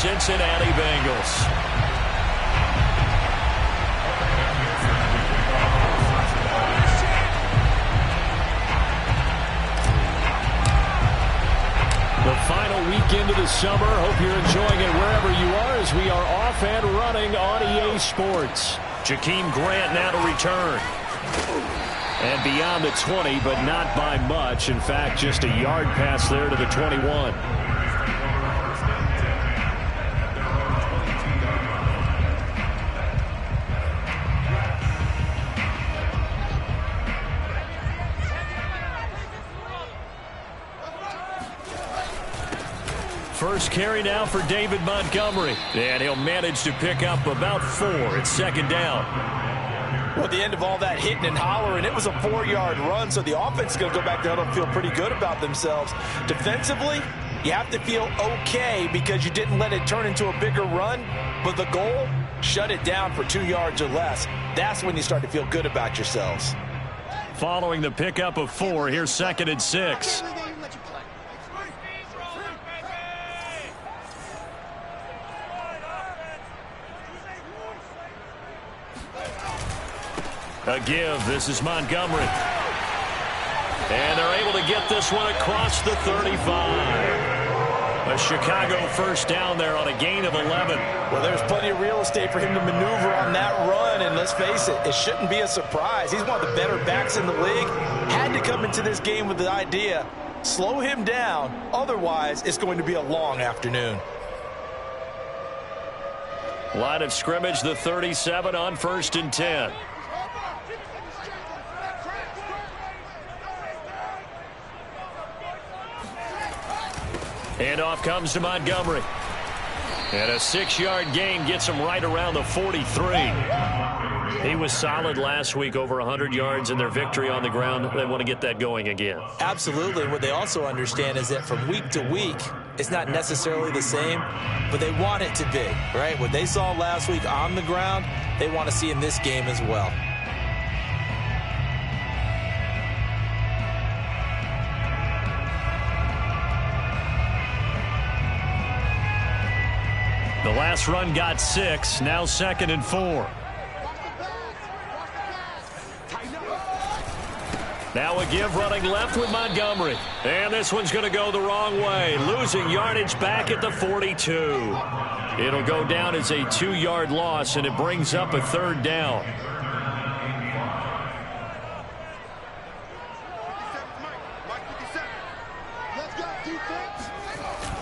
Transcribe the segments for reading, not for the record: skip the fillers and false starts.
Cincinnati Bengals. The final weekend of the summer. Hope you're enjoying it wherever you are as we are off and running on EA Sports. Jakeem Grant now to return. And beyond the 20, but not by much. In fact, just a yard pass there to the 21. First carry now for David Montgomery. And he'll manage to pick up about 4. It's second down. Well, at the end of all that hitting and hollering, it was a 4-yard run, so the offense is going to go back there and feel pretty good about themselves. Defensively, you have to feel okay because you didn't let it turn into a bigger run, but the goal, shut it down for 2 yards or less. That's when you start to feel good about yourselves. Following the pickup of 4, here's 2nd and 6. A give. This is Montgomery. And they're able to get this one across the 35. A Chicago first down there on a gain of 11. Well, there's plenty of real estate for him to maneuver on that run, and let's face it, it shouldn't be a surprise. He's one of the better backs in the league. Had to come into this game with the idea, slow him down, otherwise it's going to be a long afternoon. Line of scrimmage, the 37 on 1st and 10. Handoff comes to Montgomery. And a 6-yard gain gets him right around the 43. He was solid last week, over 100 yards in their victory on the ground. They want to get that going again. Absolutely. What they also understand is that from week to week, it's not necessarily the same, but they want it to be, right? What they saw last week on the ground, they want to see in this game as well. The last run got 6. Now 2nd and 4. Now a give running left with Montgomery. And this one's going to go the wrong way. Losing yardage back at the 42. It'll go down as a 2-yard loss, and it brings up a 3rd down.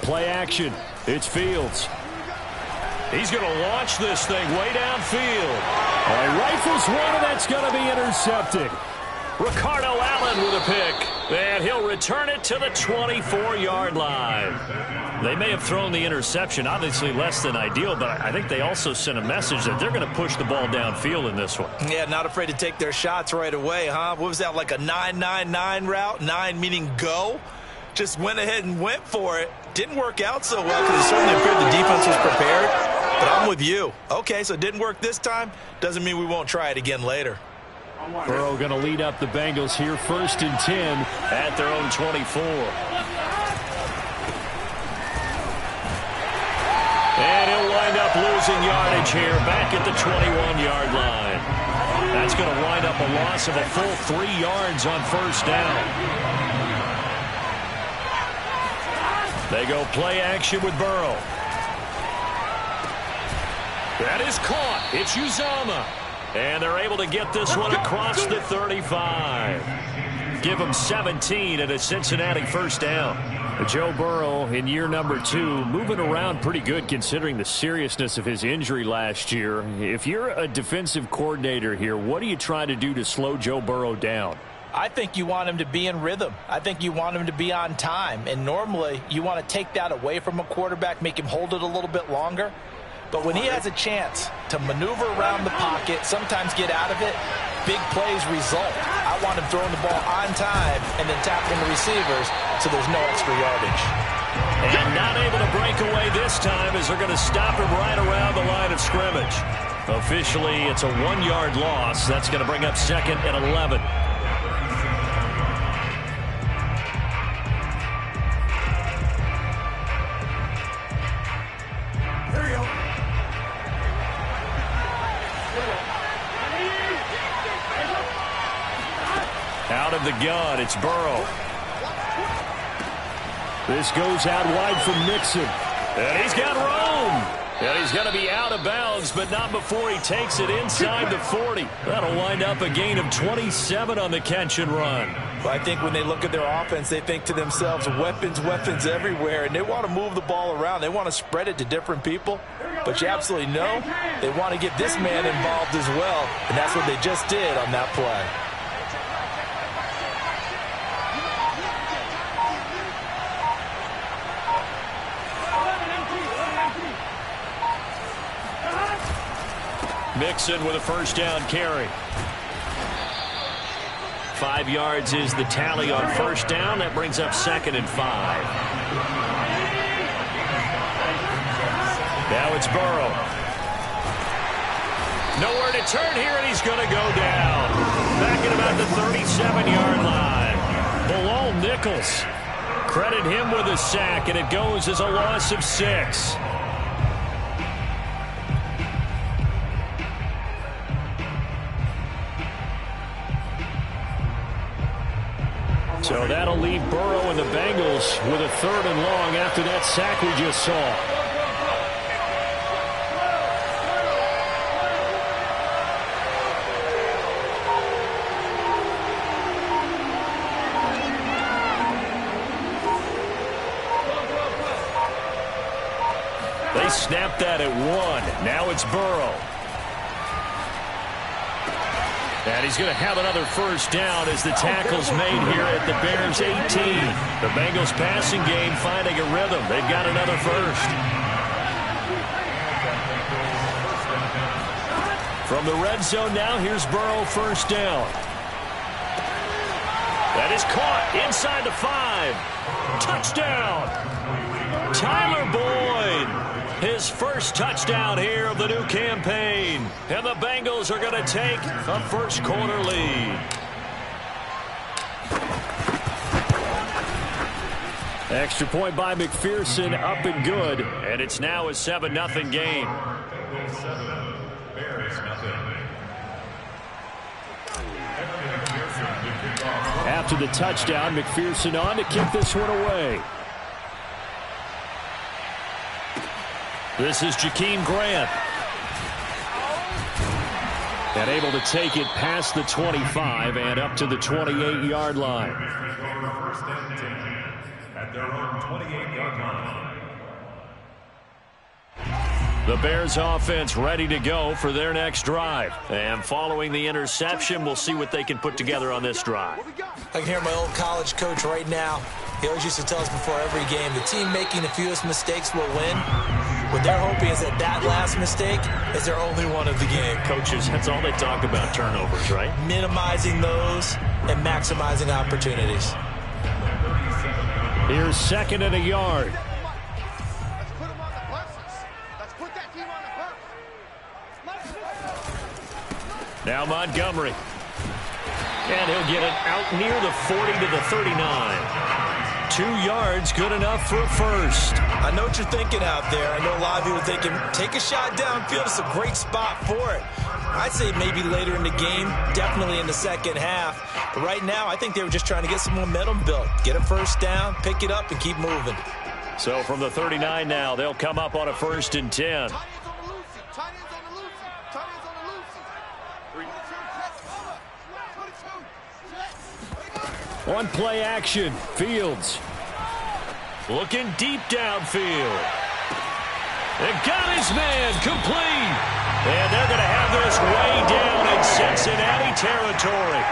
Play action. It's Fields. He's going to launch this thing way downfield. Rifles one, and that's going to be intercepted. Ricardo Allen with a pick. And he'll return it to the 24-yard line. They may have thrown the interception, obviously less than ideal, but I think they also sent a message that they're going to push the ball downfield in this one. Yeah, not afraid to take their shots right away, huh? What was that, like a 9-9-9 route? 9 meaning go? Just went ahead and went for it. Didn't work out so well because it certainly appeared the defense was prepared. But I'm with you. Okay, so it didn't work this time. Doesn't mean we won't try it again later. Burrow going to lead up the Bengals here 1st and 10 at their own 24. And he'll wind up losing yardage here back at the 21-yard line. That's going to wind up a loss of a full 3 yards on 1st down. They go play action with Burrow. That is caught. It's Uzama. And they're able to get this one across the 35. Give them 17 and a Cincinnati first down. Joe Burrow in year number 2, moving around pretty good considering the seriousness of his injury last year. If you're a defensive coordinator here, what are you trying to do to slow Joe Burrow down? I think you want him to be in rhythm. I think you want him to be on time. And normally you want to take that away from a quarterback, make him hold it a little bit longer. But when he has a chance to maneuver around the pocket, sometimes get out of it, big plays result. I want him throwing the ball on time and then tackling the receivers so there's no extra yardage. And not able to break away this time as they're going to stop him right around the line of scrimmage. Officially, it's a 1-yard loss. That's going to bring up 2nd and 11. the gun. It's Burrow. This goes out wide from Mixon. And he's got room. And he's going to be out of bounds, but not before he takes it inside the 40. That'll wind up a gain of 27 on the catch and run. Well, I think when they look at their offense, they think to themselves, weapons, weapons everywhere, and they want to move the ball around. They want to spread it to different people, but you absolutely know they want to get this man involved as well, and that's what they just did on that play. Mixon with a first down carry. 5 yards is the tally on first down. That brings up 2nd and 5. Now it's Burrow. Nowhere to turn here, and he's going to go down. Back at about the 37-yard line. Below Nichols. Credit him with a sack, and it goes as a loss of 6. So that'll leave Burrow and the Bengals with a 3rd and long after that sack we just saw. They snapped that at 1. Now it's Burrow. And he's going to have another first down as the tackle's made here at the Bears' 18. The Bengals passing game finding a rhythm. They've got another first. From the red zone now, here's Burrow, first down. That is caught inside the 5. Touchdown! Tyler Boyd. His first touchdown here of the new campaign. And the Bengals are going to take a first-quarter lead. Extra point by McPherson, up and good. And it's now a 7-0 game. After the touchdown, McPherson on to kick this one away. This is Jakeem Grant. And able to take it past the 25 and up to the 28-yard line. At their own 28-yard line. The Bears offense ready to go for their next drive. And following the interception, we'll see what they can put together on this drive. I can hear my old college coach right now. He always used to tell us before every game, the team making the fewest mistakes will win. What they're hoping is that last mistake is their only one of the game. Coaches, that's all they talk about, turnovers, right? Minimizing those and maximizing opportunities. Here's 2nd and a yard. Let's put them on the buses. Let's put that team on the bus. Now Montgomery. And he'll get it out near the 40 to the 39. 2 yards, good enough for a first. I know what you're thinking out there. I know a lot of you are thinking, take a shot downfield. It's a great spot for it. I'd say maybe later in the game, definitely in the second half. But right now, I think they were just trying to get some momentum built. Get a first down, pick it up, and keep moving. So from the 39 now, they'll come up on a 1st and 10. One play action, Fields. Looking deep downfield. And got his man complete. And they're going to have this way down in Cincinnati territory.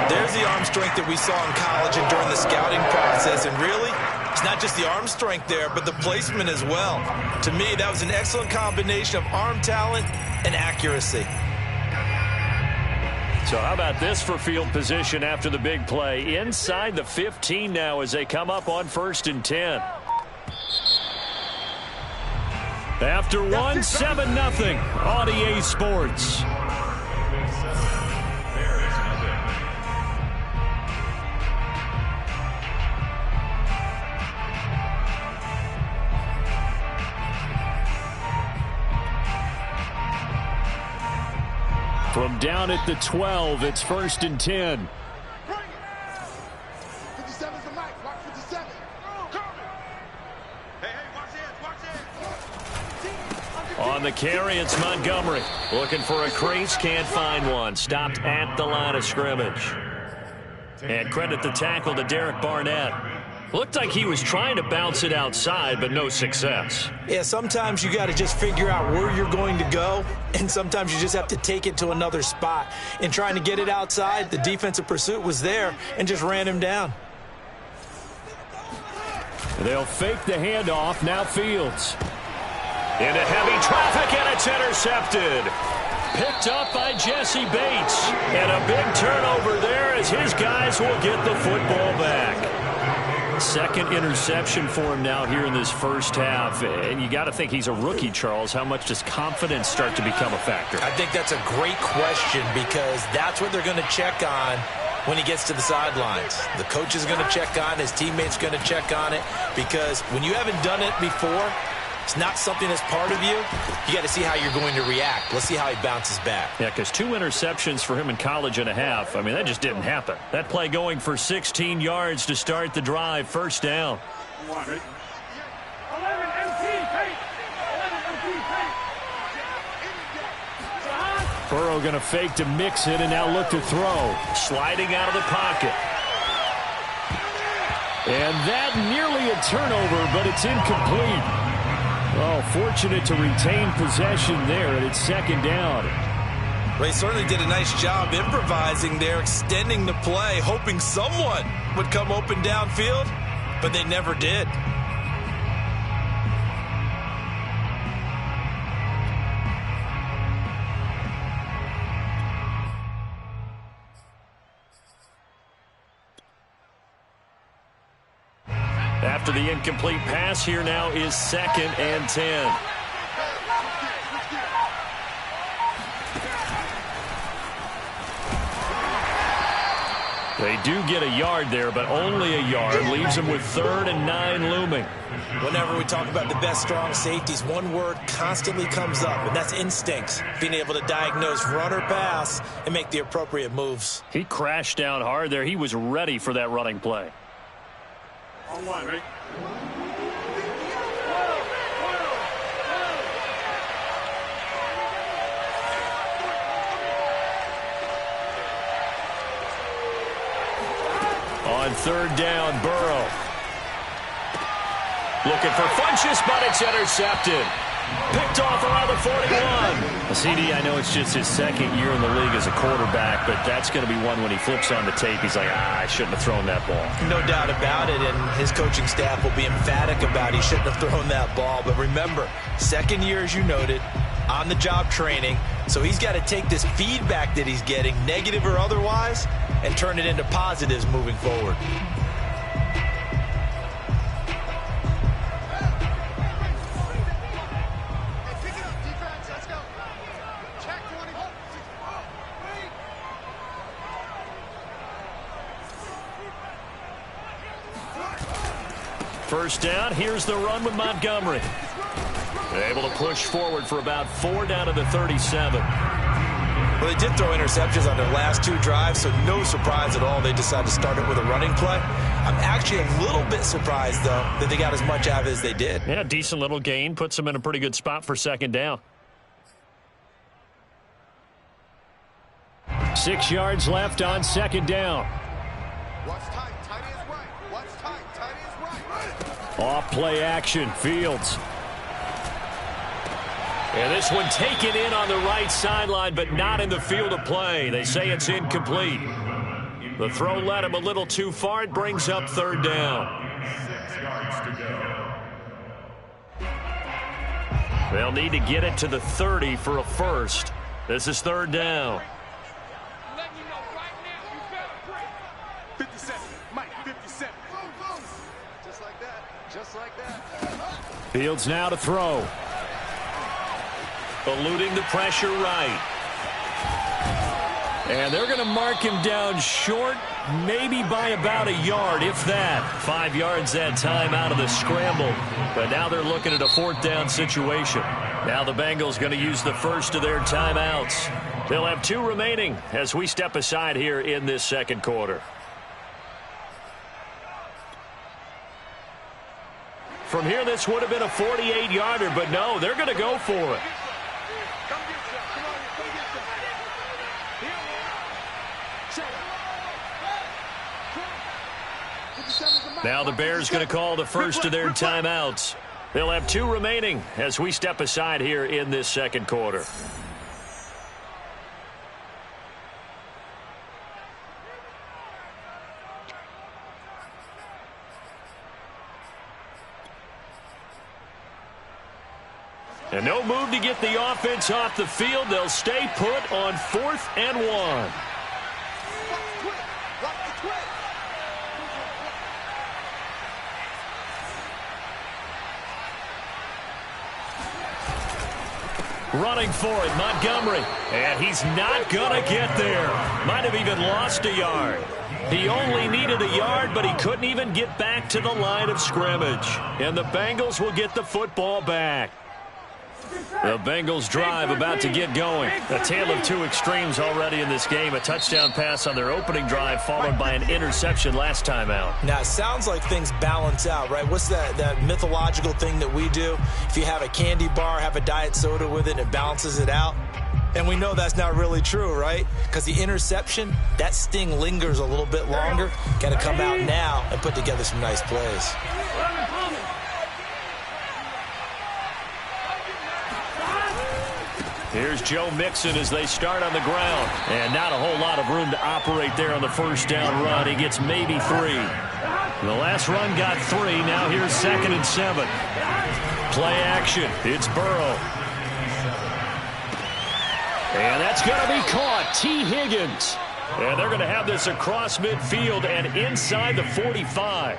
There's the arm strength that we saw in college and during the scouting process. And really, it's not just the arm strength there, but the placement as well. To me, that was an excellent combination of arm talent and accuracy. So how about this for field position after the big play? Inside the 15 now as they come up on 1st and 10. After one, 7-0 on EA Sports. From down at the 12, it's 1st and 10. On the carry, it's Montgomery. Looking for a crease, can't find one. Stopped at the line of scrimmage. And credit the tackle to Derek Barnett. Looked like he was trying to bounce it outside, but no success. Yeah, sometimes you got to just figure out where you're going to go, and sometimes you just have to take it to another spot. In trying to get it outside, the defensive pursuit was there and just ran him down. They'll fake the handoff. Now Fields. Into heavy traffic, and it's intercepted. Picked up by Jesse Bates. And a big turnover there as his guys will get the football back. Second interception for him now here in this first half. And you got to think he's a rookie, Charles. How much does confidence start to become a factor? I think that's a great question because that's what they're going to check on when he gets to the sidelines. The coach is going to check on, his teammates going to check on it, because when you haven't done it before, it's not something that's part of you. You got to see how you're going to react. Let's see how he bounces back. Yeah, because 2 interceptions for him in college and a half. I mean, that just didn't happen. That play going for 16 yards to start the drive. First down. Burrow going to fake to mix it and now look to throw. Sliding out of the pocket. And that nearly a turnover, but it's incomplete. Oh, fortunate to retain possession there, and it's second down. Ray certainly did a nice job improvising there, extending the play, hoping someone would come open downfield, but they never did. After the incomplete pass, here now is 2nd and 10. They do get a yard there, but only a yard. Leaves them with 3rd and 9 looming. Whenever we talk about the best strong safeties, one word constantly comes up, and that's instincts. Being able to diagnose run or pass and make the appropriate moves. He crashed down hard there. He was ready for that running play. On one, right? On 3rd down, Burrow. Looking for Funchess, but it's intercepted. Picked off around the 41. CD, I know it's just his 2nd year in the league as a quarterback, but that's going to be one when he flips on the tape. He's like, I shouldn't have thrown that ball. No doubt about it, and his coaching staff will be emphatic about he shouldn't have thrown that ball. But remember, 2nd year, as you noted, on-the-job training, so he's got to take this feedback that he's getting, negative or otherwise, and turn it into positives moving forward. First down, here's the run with Montgomery. Able to push forward for about 4 down to the 37. Well, they did throw interceptions on their last 2 drives, so no surprise at all they decided to start it with a running play. I'm actually a little bit surprised, though, that they got as much out of it as they did. Yeah, decent little gain. Puts them in a pretty good spot for 2nd down. 6 yards left on 2nd down. What's tight? Tight is right. What's tight? Tight is right. Off play action. Fields. And this one taken in on the right sideline, but not in the field of play. They say it's incomplete. The throw led him a little too far. It brings up 3rd down. 6 yards to go. They'll need to get it to the 30 for a first. This is 3rd down. 57. Mike, 57. Just like that. Just like that. Fields now to throw. Eluding the pressure right. And they're going to mark him down short, maybe by about a yard, if that. 5 yards that time out of the scramble. But now they're looking at a 4th down situation. Now the Bengals going to use the first of their timeouts. They'll have 2 remaining as we step aside here in this 2nd quarter. From here, this would have been a 48-yarder, but no, they're going to go for it. Now the Bears going to call the first of their timeouts. They'll have 2 remaining as we step aside here in this second quarter. And no move to get the offense off the field. They'll stay put on 4th and 1. Running for it, Montgomery. And he's not going to get there. Might have even lost a yard. He only needed a yard, but he couldn't even get back to the line of scrimmage. And the Bengals will get the football back. The Bengals drive about to get going. A tale of 2 extremes already in this game. A touchdown pass on their opening drive followed by an interception last time out. Now, it sounds like things balance out, right? What's that mythological thing that we do? If you have a candy bar, have a diet soda with it, it balances it out. And we know that's not really true, right? Because the interception, that sting lingers a little bit longer. Got to come out now and put together some nice plays. Here's Joe Mixon as they start on the ground. And not a whole lot of room to operate there on the first down run. He gets maybe 3. The last run got 3. Now here's 2nd and 7. Play action. It's Burrow. And that's going to be caught. T. Higgins. And they're going to have this across midfield and inside the 45.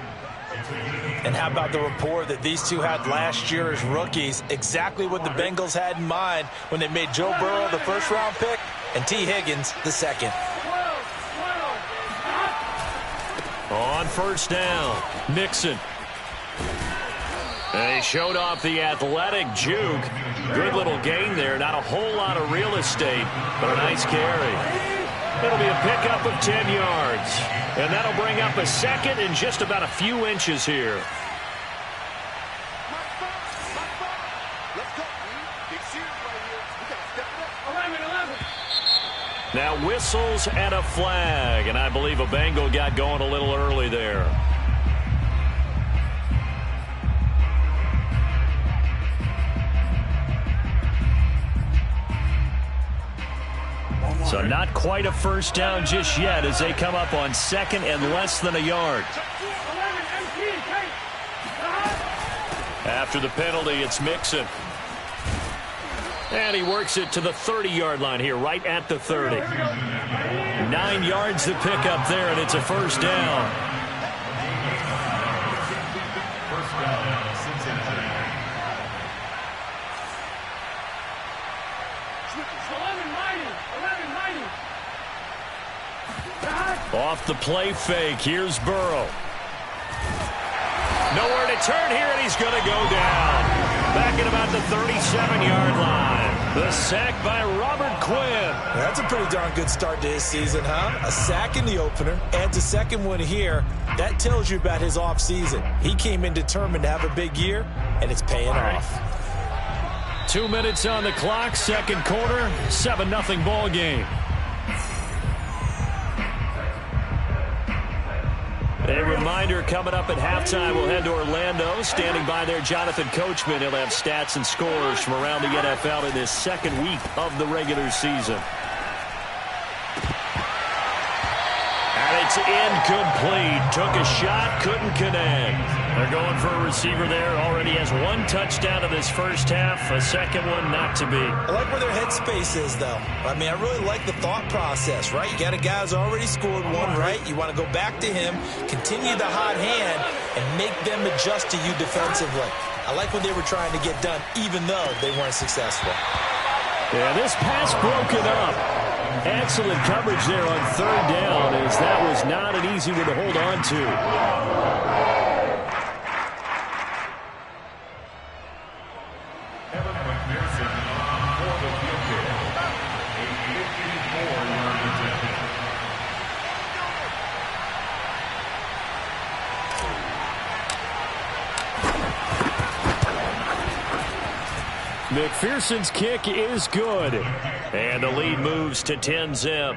And how about the rapport that these two had last year as rookies? Exactly what the Bengals had in mind when they made Joe Burrow the first-round pick and T. Higgins the second. On first down, Mixon. And he showed off the athletic juke. Good little gain there. Not a whole lot of real estate, but a nice carry. It'll be a pickup of 10 yards. And that'll bring up a second and just about a few inches here. Now whistles and a flag. And I believe a Bengal got going a little early there. So not quite a first down just yet as they come up on 2nd and less than a yard. After the penalty, it's Mixon. And he works it to the 30-yard line here, right at the 30. 9 yards to pick up there, and it's a first down. Off the play fake, here's Burrow. Nowhere to turn here, and he's going to go down. Back at about the 37-yard line. The sack by Robert Quinn. That's a pretty darn good start to his season, huh? A sack in the opener, adds a second one here. That tells you about his offseason. He came in determined to have a big year, and it's paying off. 2 minutes on the clock, second quarter, 7-0 ball game. A reminder, coming up at halftime, we'll head to Orlando. Standing by there, Jonathan Coachman. He'll have stats and scores from around the NFL in this second week of the regular season. And it's incomplete. Took a shot, couldn't connect. They're going for a receiver there. Already has 1 touchdown in this first half. A second one not to be. I like where their headspace is, though. I mean, I really like the thought process, right? You got a guy who's already scored 1, right? You want to go back to him, continue the hot hand, and make them adjust to you defensively. I like what they were trying to get done, even though they weren't successful. Yeah, this pass broken up. Excellent coverage there on 3rd down, as that was not an easy one to hold on to. McPherson's kick is good. And the lead moves to 10-zip.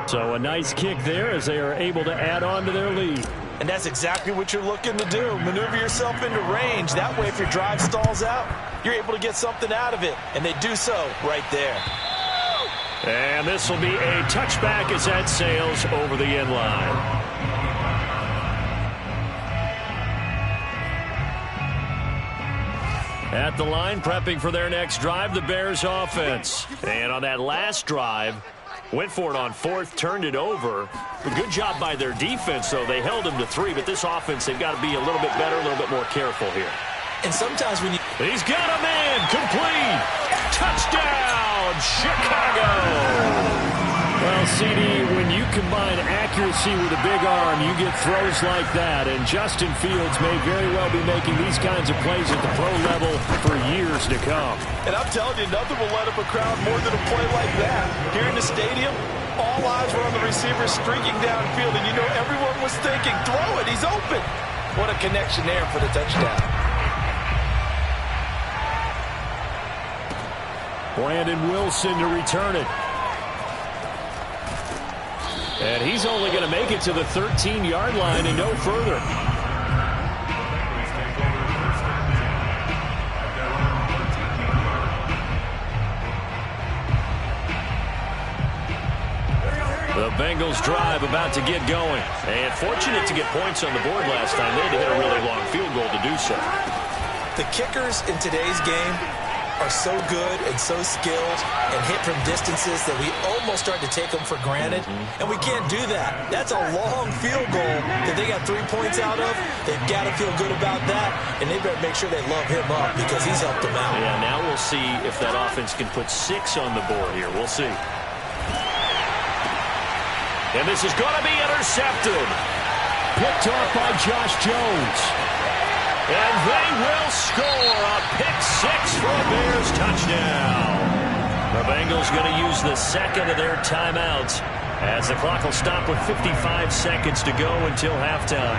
So a nice kick there as they are able to add on to their lead. And that's exactly what you're looking to do. Maneuver yourself into range. That way, if your drive stalls out, you're able to get something out of it. And they do so right there. And this will be a touchback as that sails over the end line. At the line, prepping for their next drive, the Bears offense. And on that last drive, went for it on fourth, turned it over. A good job by their defense, though. They held him to 3, but this offense, they've got to be a little bit better, a little bit more careful here. And sometimes when you... He's got a man, complete. Touchdown, Chicago. Well, CD, when you combine accuracy with a big arm, you get throws like that. And Justin Fields may very well be making these kinds of plays at the pro level for years to come. And I'm telling you, nothing will light up a crowd more than a play like that. Here in the stadium, all eyes were on the receiver streaking downfield, and you know everyone was thinking, throw it, he's open. What a connection there for the touchdown. Brandon Wilson to return it. And he's only going to make it to the 13-yard line and no further. The Bengals drive about to get going. And fortunate to get points on the board last time. They had to hit a really long field goal to do so. The kickers in today's game are so good and so skilled and hit from distances that we almost start to take them for granted. And we can't do that. That's a long field goal that they got 3 points out of. They've got to feel good about that, and they better make sure they love him up because he's helped them out. Yeah, now we'll see if that offense can put 6 on the board here. We'll see. And this is going to be intercepted. Picked off by Josh Jones. And they will score a pick-6 for a Bears touchdown. The Bengals going to use the second of their timeouts as the clock will stop with 55 seconds to go until halftime.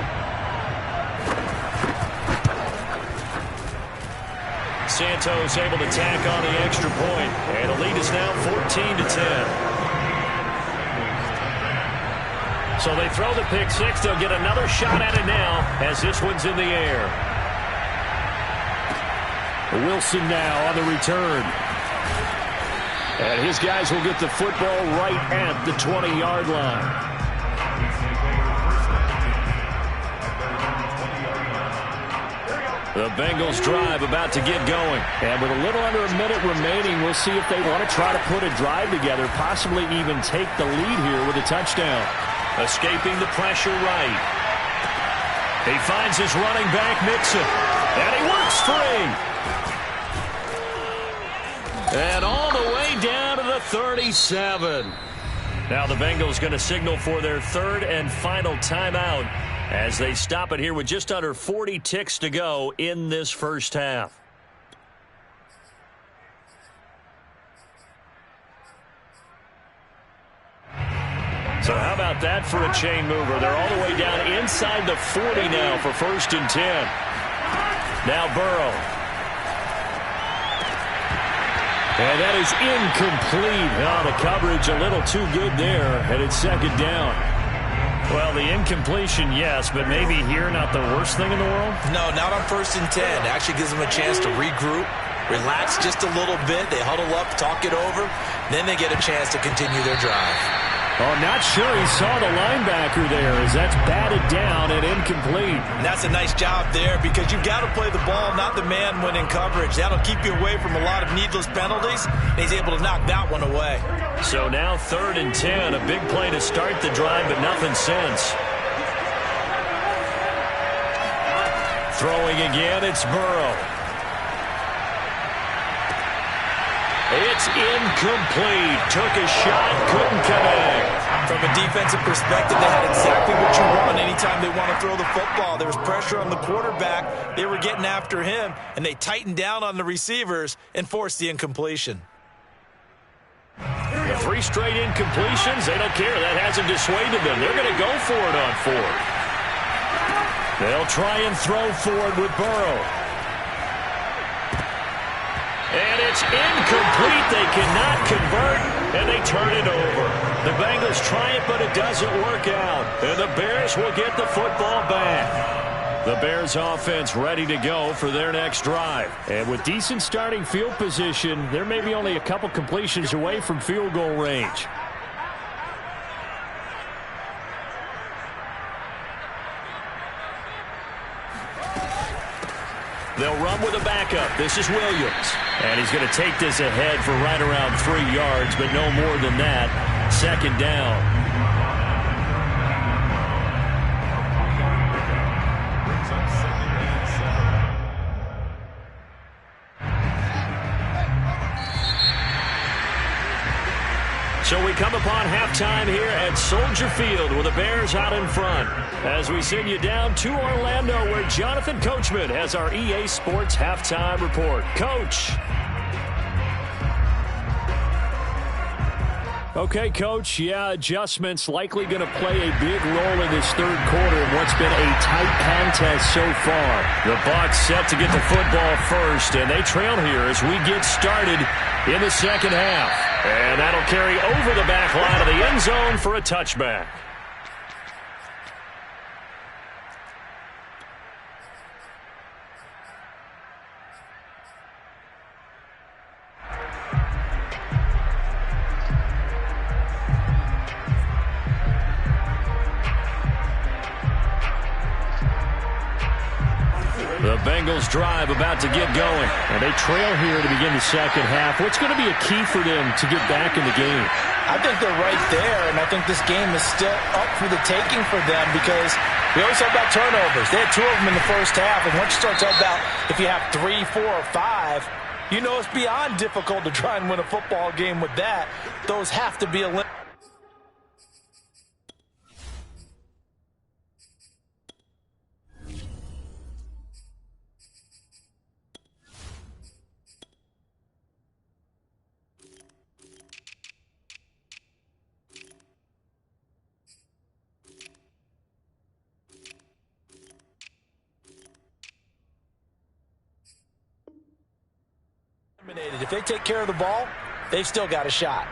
Santos able to tack on the extra point, and the lead is now 14-10. So they throw the pick-6. They'll get another shot at it now as this one's in the air. Wilson now on the return. And his guys will get the football right at the 20-yard line. The Bengals drive about to get going. And with a little under a minute remaining, we'll see if they want to try to put a drive together, possibly even take the lead here with a touchdown. Escaping the pressure right. He finds his running back, Mixon. And he works free. And all the way down to the 37. Now the Bengals going to signal for their third and final timeout as they stop it here with just under 40 ticks to go in this first half. So how about that for a chain mover? They're all the way down inside the 40 now for 1st and 10. Now Burrow. And that is incomplete. Oh, the coverage a little too good there, and it's 2nd down. Well, the incompletion, yes, but maybe here not the worst thing in the world? No, not on 1st and 10. It actually gives them a chance to regroup, relax just a little bit. They huddle up, talk it over. Then they get a chance to continue their drive. Oh, not sure he saw the linebacker there as that's batted down and incomplete. And that's a nice job there because you've got to play the ball, not the man when in coverage. That'll keep you away from a lot of needless penalties. And he's able to knock that one away. So now 3rd and 10, a big play to start the drive, but nothing since. Throwing again, it's Burrow. It's incomplete. Took a shot, couldn't connect. From a defensive perspective, they had exactly what you want anytime they want to throw the football. There was pressure on the quarterback. They were getting after him, and they tightened down on the receivers and forced the incompletion. 3 straight incompletions. They don't care. That hasn't dissuaded them. They're going to go for it on 4th. They'll try and throw for it with Burrow. And And it's incomplete. They cannot convert, and they turn it over. The Bengals try it, but it doesn't work out. And the Bears will get the football back. The Bears offense ready to go for their next drive. And with decent starting field position, they're maybe only a couple completions away from field goal range. They'll run with a backup. This is Williams. And he's going to take this ahead for right around 3 yards, but no more than that. Second down. So we come upon halftime here at Soldier Field with the Bears out in front. As we send you down to Orlando where Jonathan Coachman has our EA Sports halftime report. Coach. Okay, Coach. Yeah, adjustments likely going to play a big role in this third quarter in what's been a tight contest so far. The Bucs set to get the football first, and they trail here as we get started in the second half. And that'll carry over the back line of the end zone for a touchback. The Bengals drive about to get going. And they trail here to begin the second half. What's going to be a key for them to get back in the game? I think they're right there, and I think this game is still up for the taking for them because we always talk about turnovers. They had 2 of them in the first half, and once you start talking about if you have 3, 4, or 5, you know it's beyond difficult to try and win a football game with that. Those have to be eliminated. If they take care of the ball, they've still got a shot.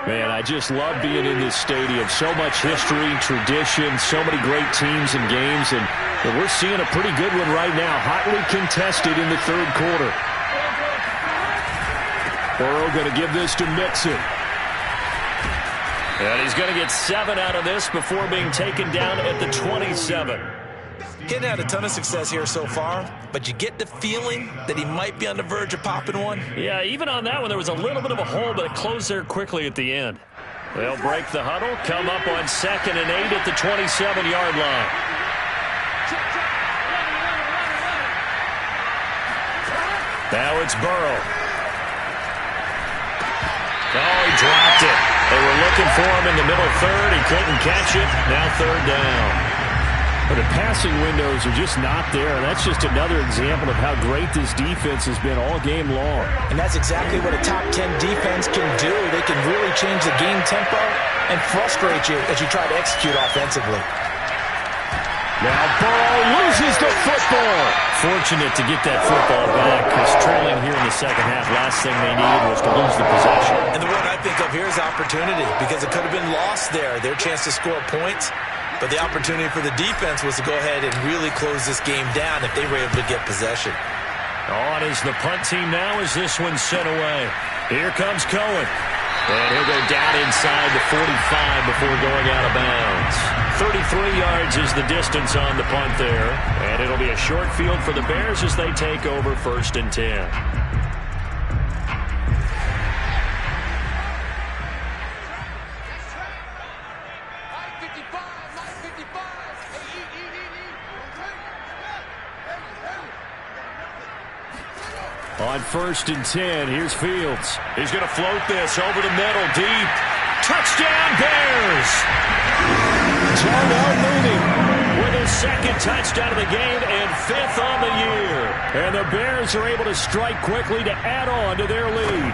Man, I just love being in this stadium. So much history, tradition, so many great teams and games, and we're seeing a pretty good one right now, hotly contested in the third quarter. Burrow going to give this to Mixon. And he's going to get 7 out of this before being taken down at the 27. He hadn't had a ton of success here so far, but you get the feeling that he might be on the verge of popping one. Yeah, even on that one, there was a little bit of a hole, but it closed there quickly at the end. They'll break the huddle, come up on 2nd and 8 at the 27-yard line. Now it's Burrow. Oh, he dropped it. They were looking for him in the middle third. He couldn't catch it. Now 3rd down. But the passing windows are just not there. That's just another example of how great this defense has been all game long. And that's exactly what a top 10 defense can do. They can really change the game tempo and frustrate you as you try to execute offensively. Now Burrow loses the football. Fortunate to get that football back because trailing here in the second half, last thing they needed was to lose the possession. And the word I think of here is opportunity because it could have been lost there. Their chance to score points. But the opportunity for the defense was to go ahead and really close this game down if they were able to get possession. On is the punt team now as this one's sent away. Here comes Cohen. And he'll go down inside the 45 before going out of bounds. 33 yards is the distance on the punt there. And it'll be a short field for the Bears as they take over 1st and 10. On 1st and 10, here's Fields. He's going to float this over the middle, deep. Touchdown, Bears! Darnell Mooney with his second touchdown of the game and 5th on the year. And the Bears are able to strike quickly to add on to their lead.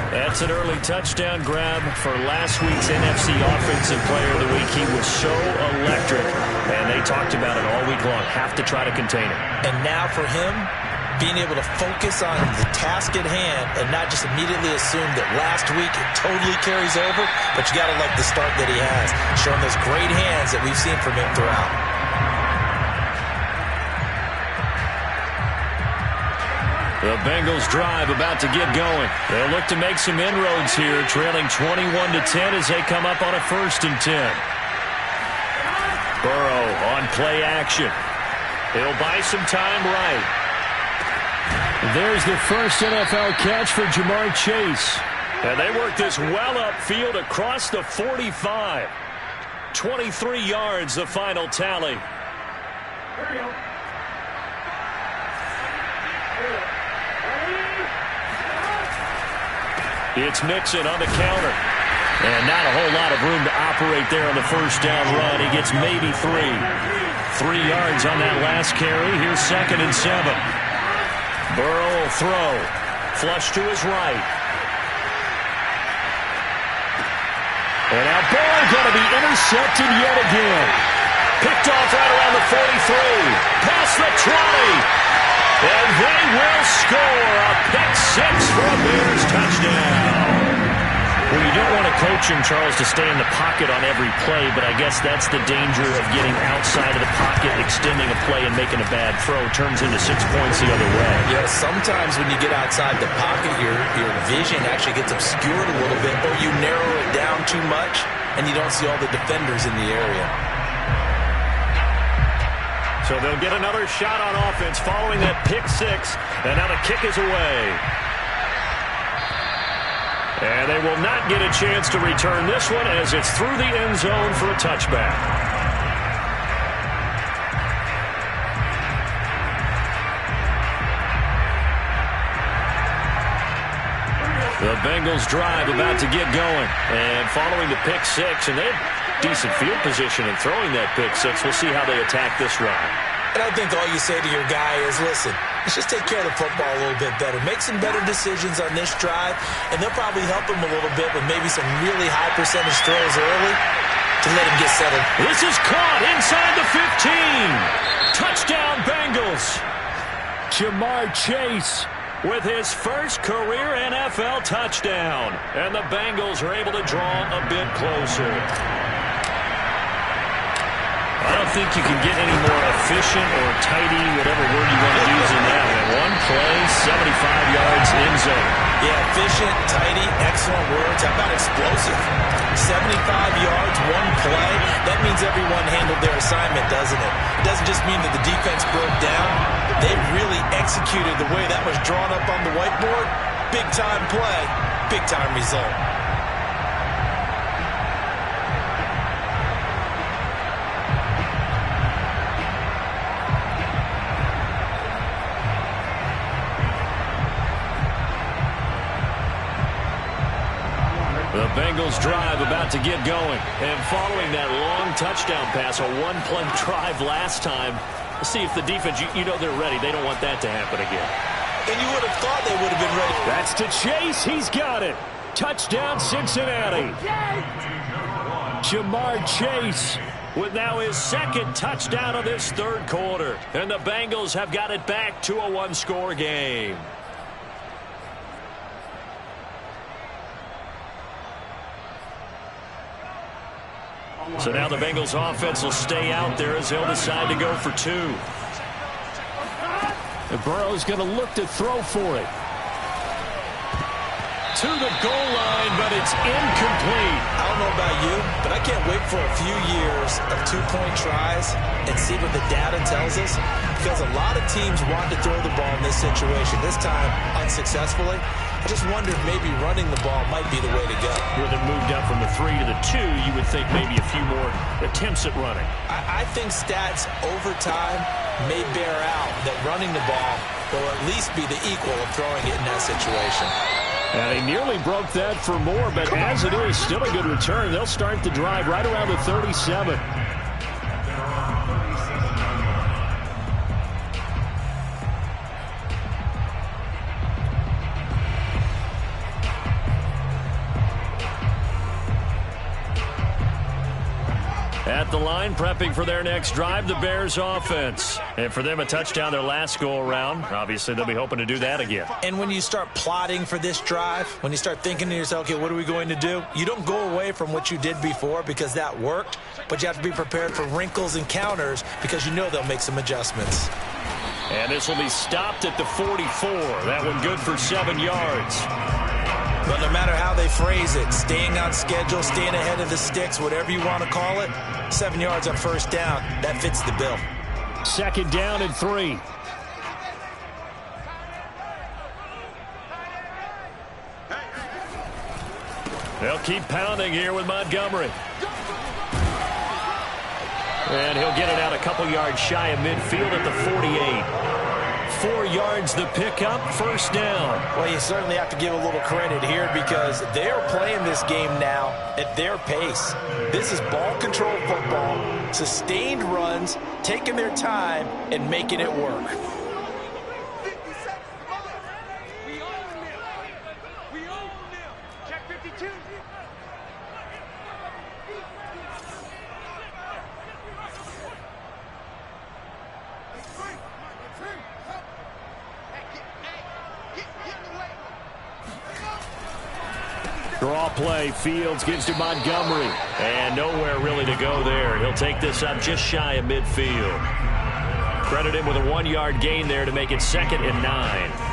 That's an early touchdown grab for last week's NFC Offensive Player of the Week. He was so electric, and they talked about it all week long. Have to try to contain it. And now for him, being able to focus on the task at hand and not just immediately assume that last week it totally carries over, but you got to like the start that he has, showing those great hands that we've seen from him throughout. The Bengals drive about to get going. They'll look to make some inroads here, trailing 21-10 as they come up on a 1st and 10. Burrow on play action. He'll buy some time right. There's the first NFL catch for Jamar Chase. And they work this well upfield across the 45. 23 yards, the final tally. It's Mixon on the counter. And not a whole lot of room to operate there on the first down run. He gets maybe 3. 3 yards on that last carry. Here's 2nd and 7. Burrow will throw. Flush to his right. And now Burrow going to be intercepted yet again. Picked off right around the 43. Past the 20. And they will score a pick 6 for a Bears touchdown. Well, you don't want to coach him, Charles, to stay in the pocket on every play, but I guess that's the danger of getting outside of the pocket, extending a play, and making a bad throw. Turns into 6 points the other way. Yeah, sometimes when you get outside the pocket, your vision actually gets obscured a little bit, or you narrow it down too much, and you don't see all the defenders in the area. So they'll get another shot on offense following that pick 6, and now the kick is away. And they will not get a chance to return this one as it's through the end zone for a touchback. The Bengals drive about to get going. And following the pick 6, and they have decent field position in throwing that pick 6. We'll see how they attack this run. And I think all you say to your guy is, listen, let's just take care of the football a little bit better. Make some better decisions on this drive, and they'll probably help him a little bit with maybe some really high percentage throws early to let him get settled. This is caught inside the 15. Touchdown, Bengals. Jamar Chase with his first career NFL touchdown. And the Bengals are able to draw a bit closer. I don't think you can get any more efficient or tidy, whatever word you want to use in that one. One play, 75 yards in zone. Yeah, efficient, tidy, excellent words. How about explosive? 75 yards, one play. That means everyone handled their assignment, doesn't it? It doesn't just mean that the defense broke down. They really executed the way that was drawn up on the whiteboard. Big-time play, big-time result. The Bengals drive about to get going. And following that long touchdown pass, a one-play drive last time, let's see if the defense, you know they're ready. They don't want that to happen again. And you would have thought they would have been ready. That's to Chase. He's got it. Touchdown, Cincinnati. Jamar Chase with now his 2nd touchdown of this 3rd quarter. And the Bengals have got it back to a one-score game. So now the Bengals offense will stay out there as they'll decide to go for 2. And Burrow's going to look to throw for it. To the goal line, but it's incomplete. I don't know about you, but I can't wait for a few years of 2-point tries and see what the data tells us. Because a lot of teams want to throw the ball in this situation. This time, unsuccessfully. I just wondered maybe running the ball might be the way to go. With it moved up from the 3 to the 2, you would think maybe a few more attempts at running. I think stats over time may bear out that running the ball will at least be the equal of throwing it in that situation. And they nearly broke that for more, but as it is, still a good return. They'll start the drive right around the 37. At the line, prepping for their next drive, the Bears offense. And for them, a touchdown their last go-around. Obviously, they'll be hoping to do that again. And when you start plotting for this drive, when you start thinking to yourself, okay, what are we going to do? You don't go away from what you did before because that worked, but you have to be prepared for wrinkles and counters because you know they'll make some adjustments. And this will be stopped at the 44. That one good for 7 yards. But no matter how they phrase it, staying on schedule, staying ahead of the sticks, whatever you want to call it, 7 yards on first down, that fits the bill. 2nd down and 3. They'll keep pounding here with Montgomery. And he'll get it out a couple yards shy of midfield at the 48. 4 yards the pickup, first down. Well, you certainly have to give a little credit here because they're playing this game now at their pace. This is ball control football, sustained runs, taking their time and making it work. Draw play, Fields gives to Montgomery. And nowhere really to go there. He'll take this up just shy of midfield. Credit him with a 1-yard gain there to make it 2nd and 9.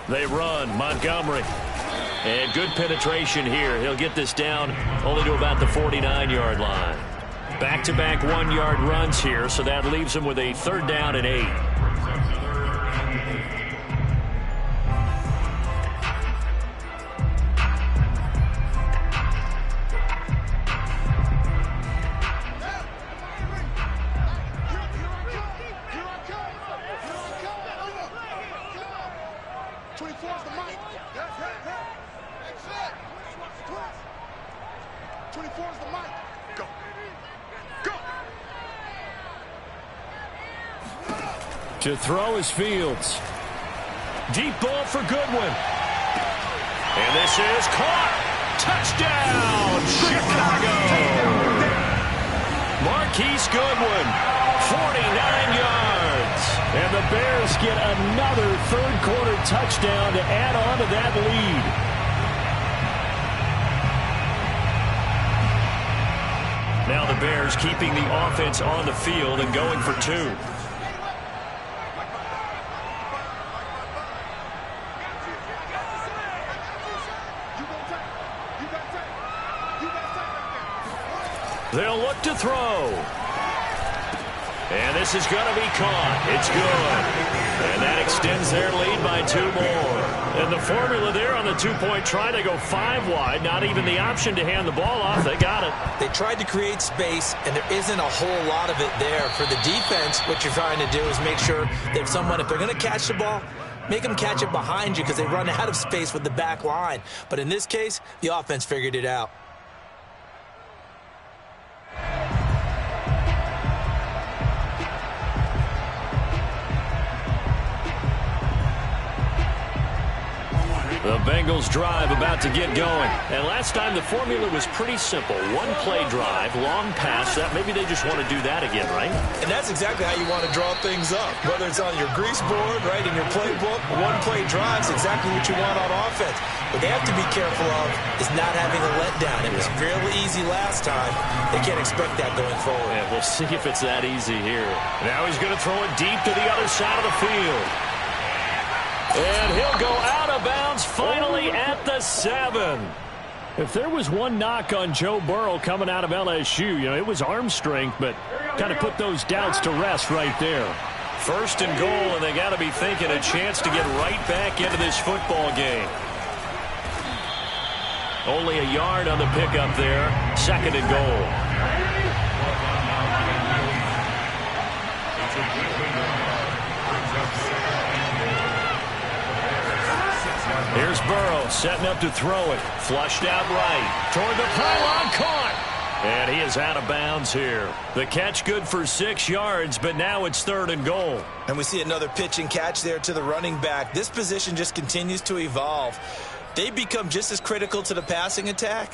They run, Montgomery. And good penetration here. He'll get this down only to about the 49-yard line. Back-to-back 1-yard runs here, so that leaves him with a 3rd down and 8. To throw is Fields. Deep ball for Goodwin. And this is caught. Touchdown, Chicago. Marquise Goodwin, 49 yards. And the Bears get another third-quarter touchdown to add on to that lead. Now the Bears keeping the offense on the field and going for 2. They'll look to throw. And this is going to be caught. It's good. And that extends their lead by 2 more. And the formula there on the 2-point try to go 5 wide. Not even the option to hand the ball off. They got it. They tried to create space, and there isn't a whole lot of it there. For the defense, what you're trying to do is make sure that if they're going to catch the ball, make them catch it behind you because they run out of space with the back line. But in this case, the offense figured it out. The Bengals drive about to get going. And last time the formula was pretty simple. 1-play drive, long pass. That maybe they just want to do that again, right? And that's exactly how you want to draw things up. Whether it's on your grease board, right, in your playbook, 1-play drive is exactly what you want on offense. What they have to be careful of is not having a letdown. It was fairly easy last time. They can't expect that going forward. Yeah, we'll see if it's that easy here. Now he's going to throw it deep to the other side of the field. And he'll go out of bounds finally at the 7. If there was one knock on Joe Burrow coming out of LSU, it was arm strength, but kind of put those doubts to rest right there. 1st and goal, and they got to be thinking a chance to get right back into this football game. Only a yard on the pickup there. 2nd and goal. Here's Burrow setting up to throw it. Flushed out right. Toward the pylon. Caught. And he is out of bounds here. The catch good for 6 yards, but now it's 3rd and goal. And we see another pitch and catch there to the running back. This position just continues to evolve. They become just as critical to the passing attack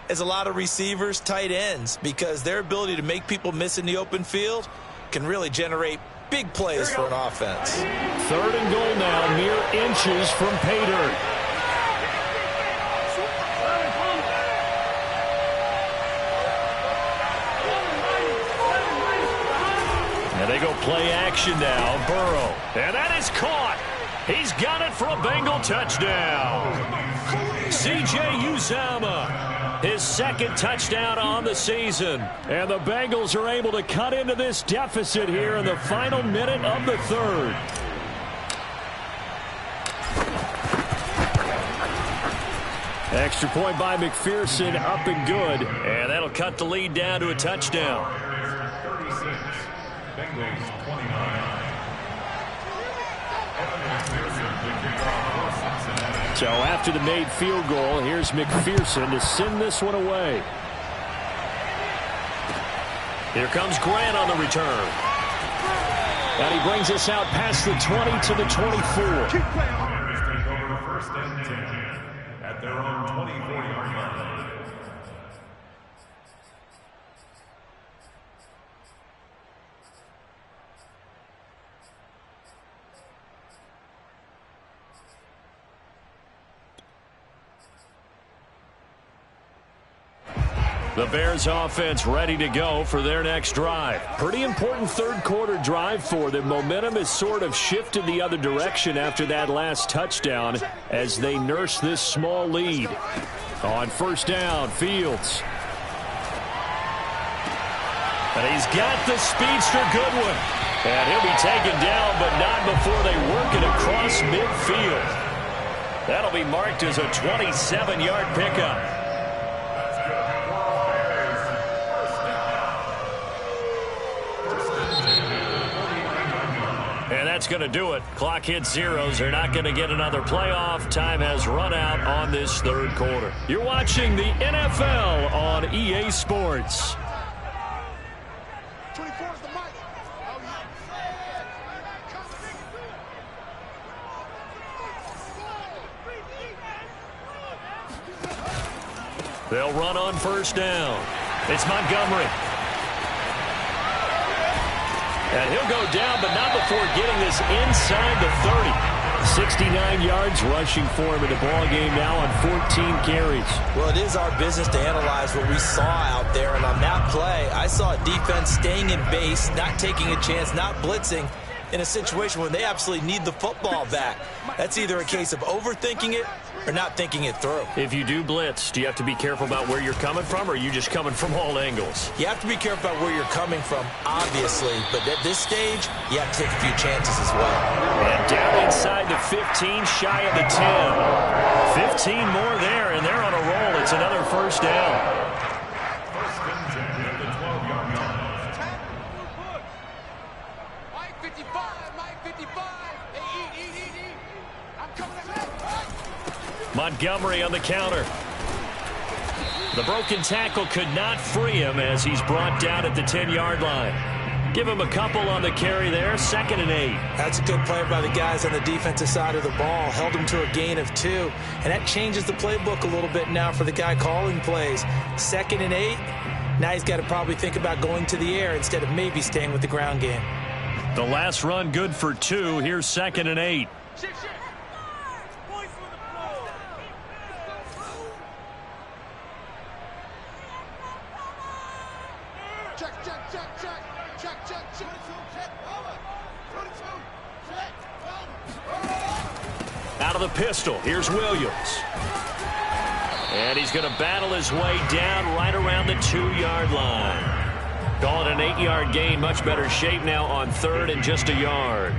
as a lot of receivers, tight ends, because their ability to make people miss in the open field can really generate big plays for an offense. 3rd and goal now, mere inches from pay dirt. And they go play action now. Burrow. And that is caught. He's got it for a Bengal touchdown. C.J. Uzomah, his 2nd touchdown on the season. And the Bengals are able to cut into this deficit here in the final minute of the 3rd. Extra point by McPherson, up and good. And that'll cut the lead down to a touchdown. So after the made field goal, here's McPherson to send this one away. Here comes Grant on the return. And he brings us out past the 20 to the 24. Take over 1st and 10 at their own 24-yard line. The Bears offense ready to go for their next drive. Pretty important 3rd quarter drive for them. Momentum has sort of shifted the other direction after that last touchdown as they nurse this small lead. On 1st down, Fields. And he's got the speedster Goodwin. And he'll be taken down, but not before they work it across midfield. That'll be marked as a 27-yard pickup. And that's going to do it. Clock hits zeros. They're not going to get another playoff. Time has run out on this 3rd quarter. You're watching the NFL on EA Sports. 24 is the mic. They'll run on 1st down. It's Montgomery. And he'll go down, but not before getting this inside the 30. 69 yards rushing for him in the ball game now on 14 carries. Well, it is our business to analyze what we saw out there. And on that play, I saw a defense staying in base, not taking a chance, not blitzing in a situation where they absolutely need the football back. That's either a case of overthinking it or not thinking it through. If you do blitz, do you have to be careful about where you're coming from, or are you just coming from all angles? You have to be careful about where you're coming from, obviously. But at this stage, you have to take a few chances as well. And down inside the 15, shy of the 10. 15 more there, and they're on a roll. It's another 1st down. Montgomery on the counter. The broken tackle could not free him as he's brought down at the 10-yard line. Give him a couple on the carry there. 2nd and 8. That's a good play by the guys on the defensive side of the ball. Held him to a gain of 2. And that changes the playbook a little bit now for the guy calling plays. 2nd and 8. Now he's got to probably think about going to the air instead of maybe staying with the ground game. The last run good for 2. Here's 2nd and 8. Out of the pistol, here's Williams. And he's going to battle his way down right around the 2-yard line. Call it an 8-yard gain, much better shape now on 3rd and just a yard.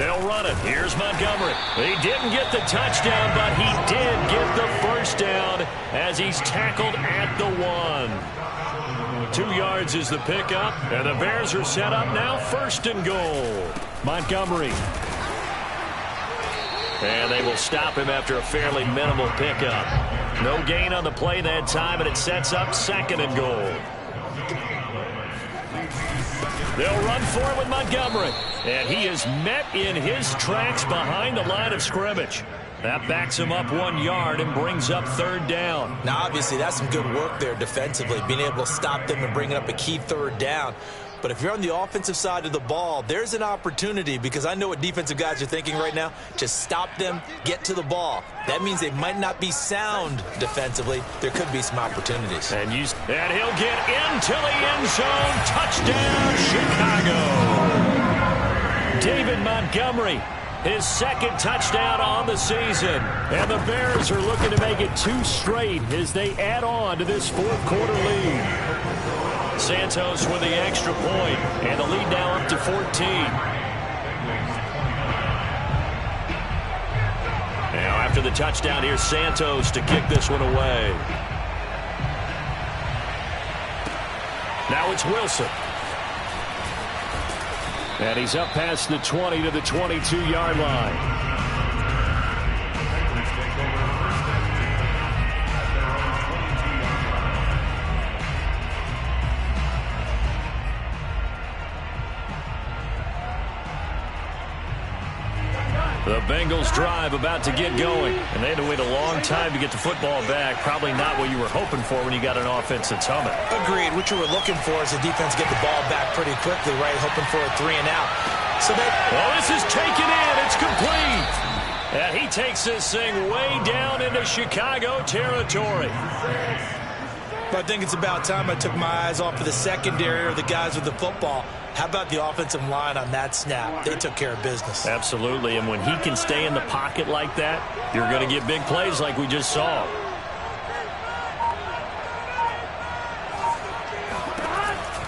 They'll run it. Here's Montgomery. He didn't get the touchdown, but he did get the first down as he's tackled at the 1. 2 yards is the pickup, and the Bears are set up now 1st and goal. Montgomery. And they will stop him after a fairly minimal pickup. No gain on the play that time, and it sets up 2nd and goal. They'll run for it with Montgomery. And he is met in his tracks behind the line of scrimmage. That backs him up 1 yard and brings up 3rd down. Now, obviously, that's some good work there defensively, being able to stop them and bringing up a key 3rd down. But if you're on the offensive side of the ball, there's an opportunity, because I know what defensive guys are thinking right now. Just stop them, get to the ball. That means they might not be sound defensively. There could be some opportunities. And he'll get into the end zone. Touchdown, Chicago. David Montgomery, his 2nd touchdown on the season. And the Bears are looking to make it 2 straight as they add on to this 4th quarter lead. Santos with the extra point, and the lead now up to 14. Now after the touchdown, here's Santos to kick this one away. Now it's Wilson. And he's up past the 20 to the 22-yard line. The Bengals drive about to get going, and they had to wait a long time to get the football back. Probably not what you were hoping for when you got an offense that's humming. Agreed. What you were looking for is the defense get the ball back pretty quickly, right? Hoping for a 3 and out. So this is taken in. It's complete. And he takes this thing way down into Chicago territory. But I think it's about time I took my eyes off of the secondary or the guys with the football. How about the offensive line on that snap? They took care of business. Absolutely, and when he can stay in the pocket like that, you're going to get big plays like we just saw.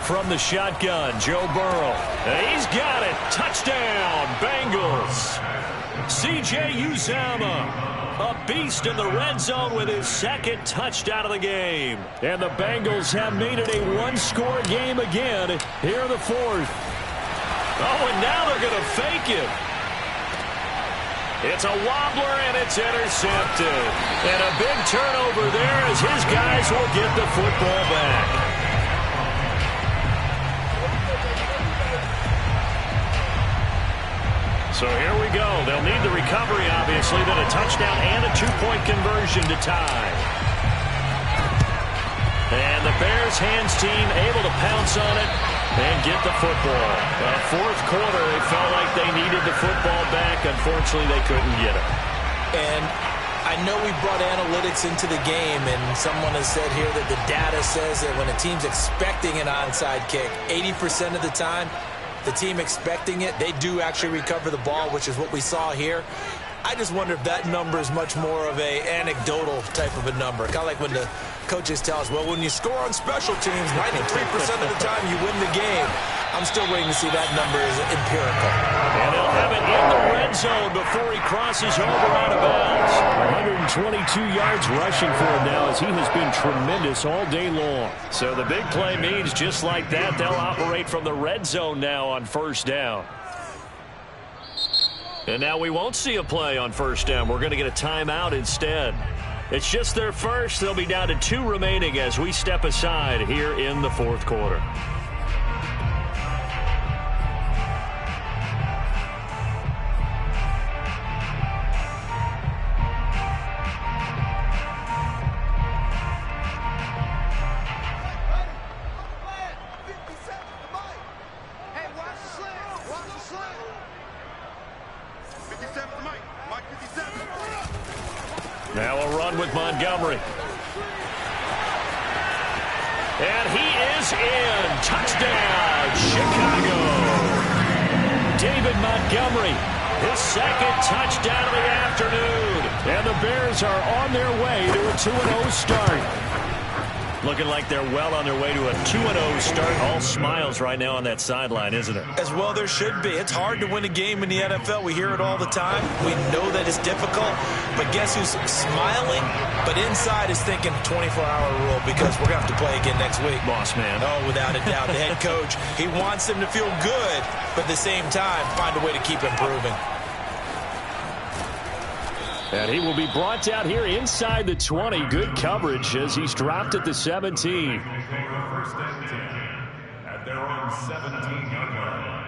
From the shotgun, Joe Burrow. And he's got it. Touchdown, Bengals. C.J. Uzomah. A beast in the red zone with his 2nd touchdown of the game. And the Bengals have made it a 1-score game again here in the 4th. Oh, and now they're going to fake it. It's a wobbler, and it's intercepted. And a big turnover there as his guys will get the football back. So here we go. They'll need the recovery, obviously, then a touchdown and a 2-point conversion to tie. And the Bears hands team able to pounce on it and get the football. 4th quarter, they felt like they needed the football back. Unfortunately, they couldn't get it. And I know we brought analytics into the game, and someone has said here that the data says that when a team's expecting an onside kick, 80% of the time, the team expecting it, they do actually recover the ball, which is what we saw here. I just wonder if that number is much more of a anecdotal type of a number. Kind of like when the coaches tell us, well, when you score on special teams, 93% of the time you win the game. I'm still waiting to see that number is empirical. And they'll have it in the red zone before he crosses over out of bounds. 122 yards rushing for him now as he has been tremendous all day long. So the big play means just like that, they'll operate from the red zone now on 1st down. And now we won't see a play on 1st down. We're going to get a timeout instead. It's just their first. They'll be down to 2 remaining as we step aside here in the 4th quarter. Now a run with Montgomery. And he is in. Touchdown, Chicago. David Montgomery, his 2nd touchdown of the afternoon. And the Bears are on their way to a 2-0 start. Looking like they're well on their way to a 2-0 start. All smiles right now on that sideline, isn't it? As well there should be. It's hard to win a game in the NFL. We hear it all the time. We know that it's difficult. But guess who's smiling? But inside is thinking 24-hour rule because we're going to have to play again next week. Boss man. Oh, without a doubt. The head coach, he wants them to feel good, but at the same time, find a way to keep improving. And he will be brought down here inside the 20. Good coverage as he's dropped at the 17. First and 10 at their own 17-yard line.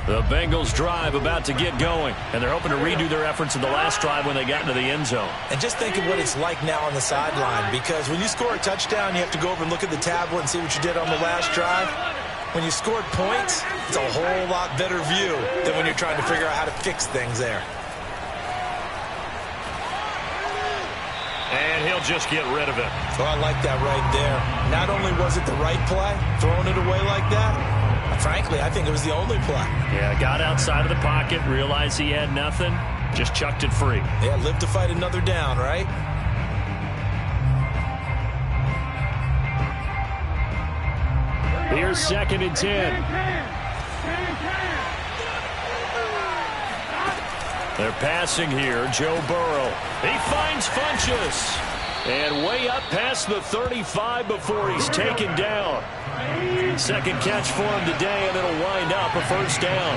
The Bengals drive about to get going, and they're hoping to redo their efforts in the last drive when they got into the end zone. And just think of what it's like now on the sideline, because when you score a touchdown, you have to go over and look at the tablet and see what you did on the last drive. When you scored points, it's a whole lot better view than when you're trying to figure out how to fix things there. And he'll just get rid of it. Oh, I like that right there. Not only was it the right play, throwing it away like that, frankly, I think it was the only play. Yeah, got outside of the pocket, realized he had nothing, just chucked it free. Yeah, live to fight another down, right? Here's 2nd and 10. They're passing here. Joe Burrow. He finds Funchess. And way up past the 35 before he's taken down. Second catch for him today, and it'll wind up a first down.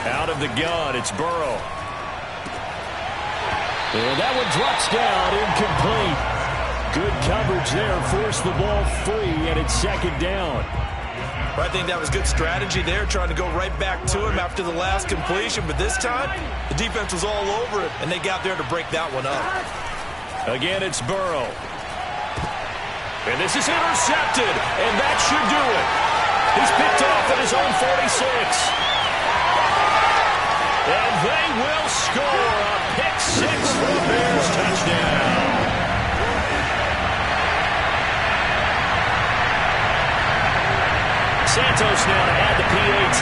Out of the gun, it's Burrow. And that one drops down, incomplete. Good coverage there, forced the ball free, and it's 2nd down. I think that was good strategy there, trying to go right back to him after the last completion. But this time, the defense was all over it, and they got there to break that one up. Again, it's Burrow. And this is intercepted, and that should do it. He's picked off at his own 46. And they will score a pick six for the Bears touchdown. Santos now to add the PAT.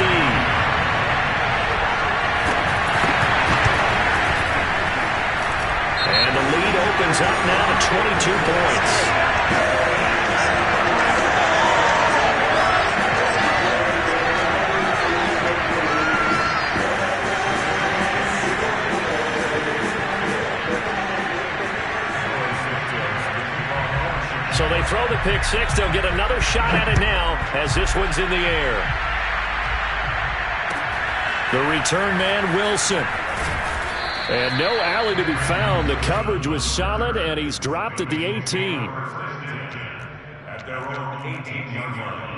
And the lead opens up now to 22 points. So they throw the pick six. They'll get another shot at it now as this one's in the air. The return man, Wilson. And no alley to be found. The coverage was solid, and he's dropped at the 18. At their own 18-yard line.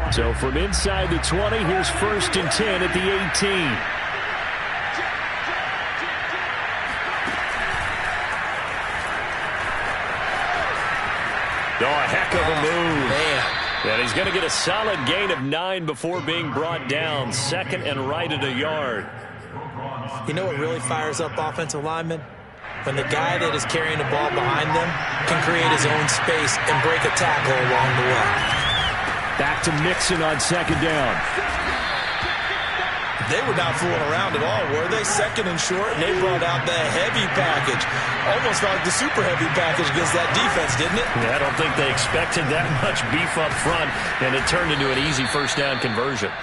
So from inside the 20, here's 1st and 10 at the 18. Oh, a heck of a move. Man. And he's going to get a solid gain of 9 before being brought down. 2nd and right at a yard. You know what really fires up offensive linemen? When the guy that is carrying the ball behind them can create his own space and break a tackle along the way. Back to Mixon on 2nd down. They were not fooling around at all, were they? 2nd and short, and they brought out the heavy package. Almost like the super heavy package against that defense, didn't it? Yeah, I don't think they expected that much beef up front, and it turned into an easy first down conversion.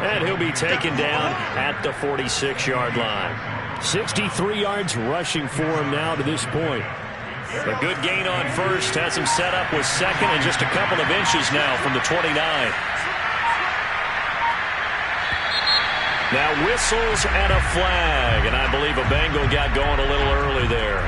And he'll be taken down at the 46-yard line. 63 yards rushing for him now to this point. A good gain on first, has him set up with 2nd and just a couple of inches now from the 29. Now whistles and a flag, and I believe a Bengal got going a little early there.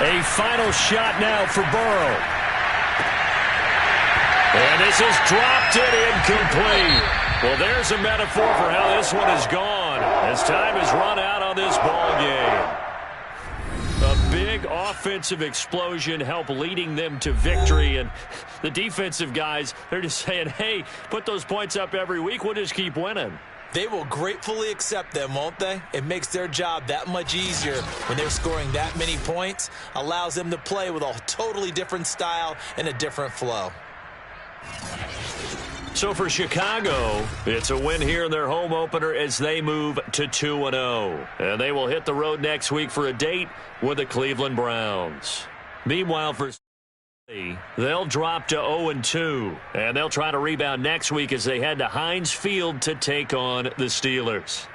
A final shot now for Burrow. And this is dropped it incomplete. Well, there's a metaphor for how this one is gone as time has run out on this ball game. A big offensive explosion helped leading them to victory, and the defensive guys, they're just saying, hey, put those points up every week, we'll just keep winning. They will gratefully accept them, won't they? It makes their job that much easier when they're scoring that many points, allows them to play with a totally different style and a different flow. So for Chicago, it's a win here in their home opener as they move to 2-0. And they will hit the road next week for a date with the Cleveland Browns. Meanwhile, for they'll drop to 0-2, and they'll try to rebound next week as they head to Heinz Field to take on the Steelers.